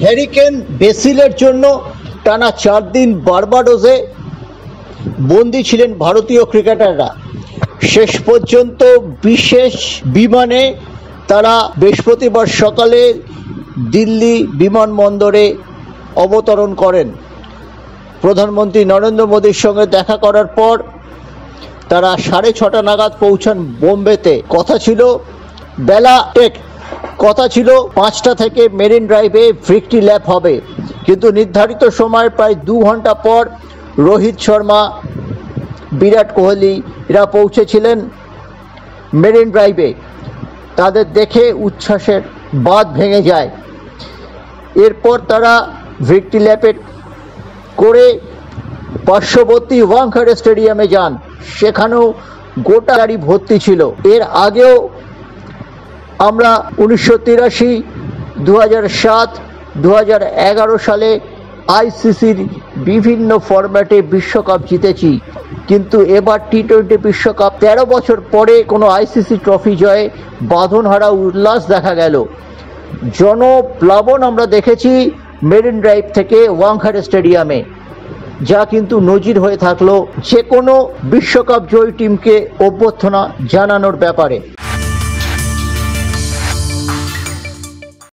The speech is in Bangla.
হ্যারিকেন বেসিলের জন্য টানা 4 দিন বার্বাডোসে বন্দী ছিলেন ভারতীয় ক্রিকেটাররা। শেষ পর্যন্ত বিশেষ বিমানে তারা বৃহস্পতিবার সকালে দিল্লি বিমানবন্দরে অবতরণ করেন। প্রধানমন্ত্রী নরেন্দ্র মোদীর সঙ্গে দেখা করার পর তারা 6:30 নাগাদ পৌঁছান বোম্বেতে। কথা ছিল 5টা থেকে মেরিন ড্রাইভে ভিক্টরি ল্যাপ হবে, কিন্তু নির্ধারিত সময় প্রায় 2 ঘন্টা পর রোহিত শর্মা, বিরাট কোহলি এরা পৌঁছেছিলেন মেরিন ড্রাইভে। তাদের দেখে উচ্ছ্বাসের বাঁধ ভেঙে যায়। এরপর তারা ভিক্টরি ল্যাপে করে পার্শ্ববর্তী ওয়াংখেড়ে স্টেডিয়ামে যান। সেখানেও গোটা গাড়ি ভর্তি ছিল। এর আগেও আমরা 1983, 2007, 2011 সালে আইসিসির বিভিন্ন ফরম্যাটে বিশ্বকাপ জিতেছি, কিন্তু এবার টি-20 বিশ্বকাপ 13 বছর পরে কোনো আইসিসি ট্রফি জয়ে বাঁধনহারা উল্লাস দেখা গেল। জনপ্লাবন আমরা দেখেছি মেরিন ড্রাইভ থেকে ওয়াংখেড়ে স্টেডিয়ামে, যা কিন্তু নজির হয়ে থাকলো যে কোনো বিশ্বকাপ জয়ী টিমকে অভ্যর্থনা জানানোর ব্যাপারে।